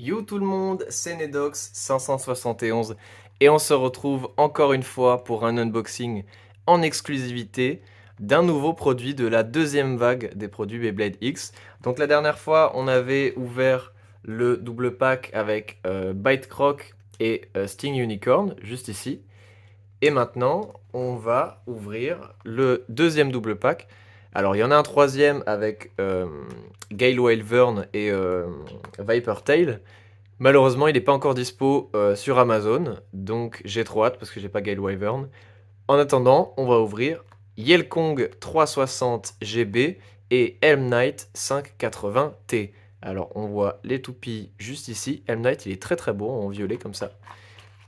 Yo tout le monde, c'est Nedox571 et on se retrouve encore une fois pour un unboxing en exclusivité d'un nouveau produit de la deuxième vague des produits Beyblade X. Donc la dernière fois, on avait ouvert le double pack avec Bite Croc et Sting Unicorn, juste ici. Et maintenant, on va ouvrir le deuxième double pack. Alors, il y en a un troisième avec Gale Wyvern et Viper Tail. Malheureusement, il n'est pas encore dispo sur Amazon, donc j'ai trop hâte parce que j'ai pas Gale Wyvern. En attendant, on va ouvrir Yelkong 360 GB et Helm Knight 580T. Alors, on voit les toupies juste ici. Helm Knight, il est très très beau en violet comme ça.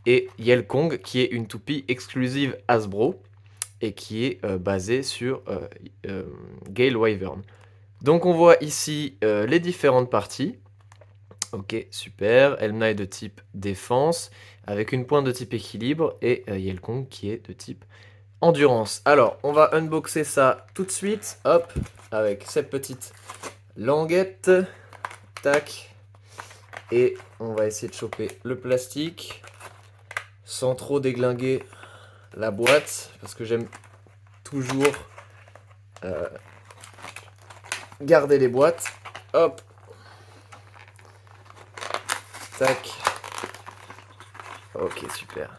Et Yelkong, qui est une toupie exclusive Hasbro et qui est basée sur Gale Wyvern. Donc, on voit ici les différentes parties. Ok, super. Elmna est de type défense, avec une pointe de type équilibre, et Yelkong qui est de type endurance. Alors, on va unboxer ça tout de suite, hop, avec cette petite languette, tac, et on va essayer de choper le plastique, sans trop déglinguer la boîte, parce que j'aime toujours garder les boîtes. Hop, tac, ok, super.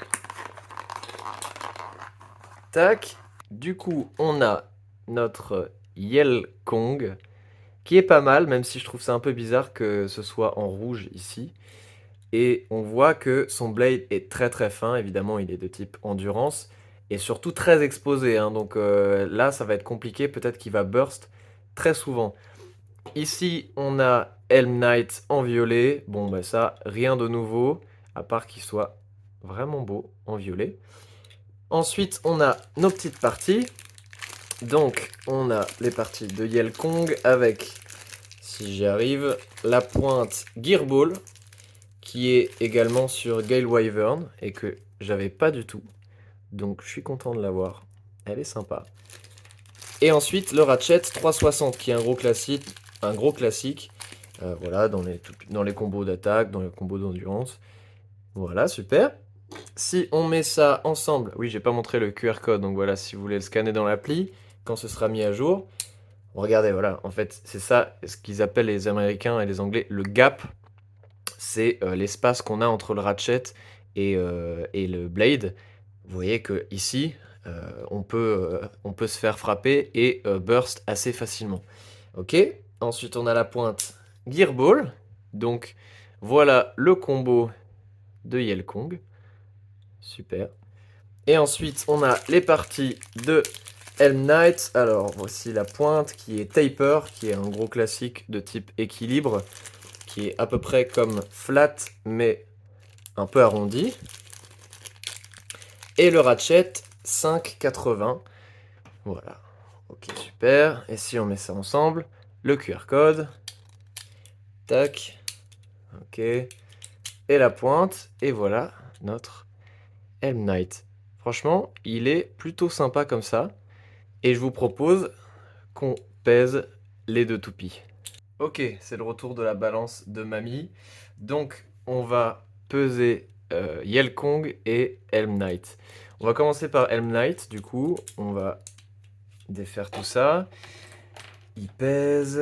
Tac. Du coup, on a notre Yelkong, qui est pas mal, même si je trouve ça un peu bizarre que ce soit en rouge ici. Et on voit que son blade est très très fin, évidemment il est de type endurance, et surtout très exposé, hein. Donc là ça va être compliqué, peut-être qu'il va burst très souvent. Ici on a Helm Knight en violet, bon bah ça, rien de nouveau, à part qu'il soit vraiment beau en violet. Ensuite, on a nos petites parties. Donc, on a les parties de Yelkong avec, si j'y arrive, la pointe Gearball, qui est également sur Gale Wyvern et que j'avais pas du tout. Donc, je suis content de l'avoir. Elle est sympa. Et ensuite, le Ratchet 360, qui est un gros classique. Voilà, dans les combos d'attaque, dans les combos d'endurance. Voilà, super. Si on met ça ensemble, oui, j'ai pas montré le QR code, donc voilà, si vous voulez le scanner dans l'appli, quand ce sera mis à jour, regardez, voilà, en fait, c'est ça, ce qu'ils appellent les Américains et les Anglais, le gap, c'est l'espace qu'on a entre le ratchet et le blade. Vous voyez que ici, on peut se faire frapper et burst assez facilement. Ok, ensuite on a la pointe Gearball, donc voilà le combo de Yelkong. Super. Et ensuite, on a les parties de Helm Knight. Alors, voici la pointe qui est Taper, qui est un gros classique de type équilibre, qui est à peu près comme Flat, mais un peu arrondi. Et le Ratchet 580. Voilà. Ok, super. Et si on met ça ensemble, le QR code. Tac. Ok. Et la pointe. Et voilà notre Helm Knight. Franchement, il est plutôt sympa comme ça. Et je vous propose qu'on pèse les deux toupies. Ok, c'est le retour de la balance de mamie. Donc, on va peser Yelkong et Helm Knight. On va commencer par Helm Knight, du coup. On va défaire tout ça. Il pèse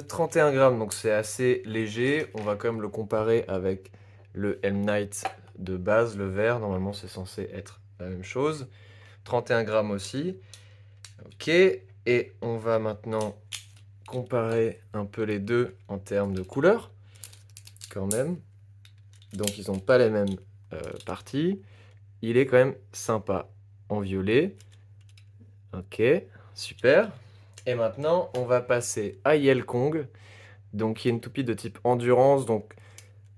31 grammes, donc c'est assez léger. On va quand même le comparer avec le Helm Knight de base, le vert. Normalement, c'est censé être la même chose. 31 grammes aussi. Ok, et on va maintenant comparer un peu les deux en termes de couleur, quand même. Donc ils n'ont pas les mêmes parties. Il est quand même sympa en violet. Ok, super. Et maintenant, on va passer à Yelkong, donc qui est une toupie de type endurance. Donc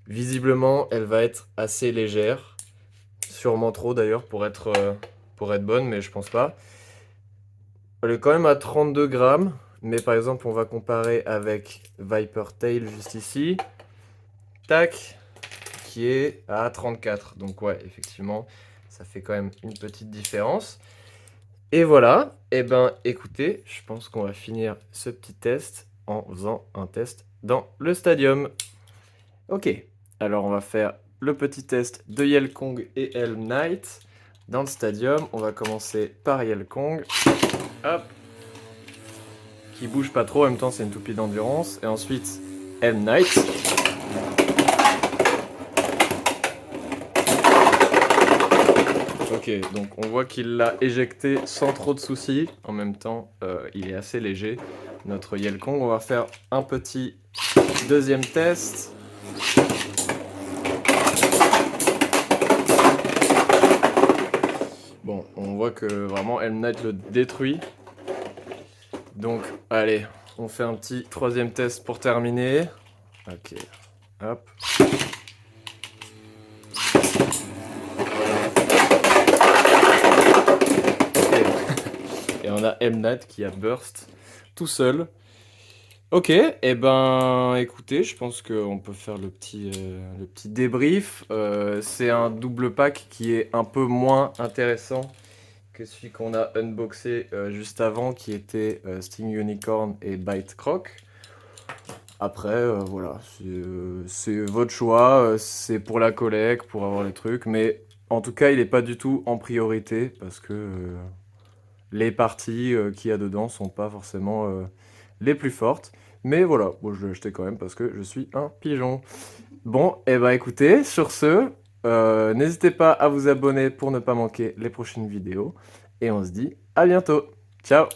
visiblement, elle va être assez légère. Sûrement trop d'ailleurs pour être bonne, mais je pense pas. Elle est quand même à 32 grammes. Mais par exemple, on va comparer avec Viper Tail juste ici. Tac, qui est à 34. Donc ouais, effectivement, ça fait quand même une petite différence. Et voilà, et ben écoutez, je pense qu'on va finir ce petit test en faisant un test dans le stadium. Ok. Alors on va faire le petit test de Yelkong et Helm Knight. Dans le stadium, on va commencer par Yelkong. Hop. Qui bouge pas trop, en même temps c'est une toupie d'endurance. Et ensuite, Helm Knight. Ok, donc on voit qu'il l'a éjecté sans trop de soucis. En même temps, il est assez léger, notre Yelkong. On va faire un petit deuxième test. Bon, on voit que vraiment Helm Knight le détruit. Donc, allez, on fait un petit troisième test pour terminer. Ok, hop. Et on a Helm Knight qui a burst tout seul. Ok, et ben écoutez, je pense qu'on peut faire le petit débrief. C'est un double pack qui est un peu moins intéressant que celui qu'on a unboxé juste avant, qui était Sting Unicorn et Bite Croc. Après, voilà, c'est votre choix, c'est pour la collecte, pour avoir les trucs, mais en tout cas, il n'est pas du tout en priorité parce que les parties qu'il y a dedans sont pas forcément les plus fortes. Mais voilà, moi je l'ai acheté quand même parce que je suis un pigeon. Bon, et ben écoutez, sur ce, n'hésitez pas à vous abonner pour ne pas manquer les prochaines vidéos. Et on se dit à bientôt. Ciao!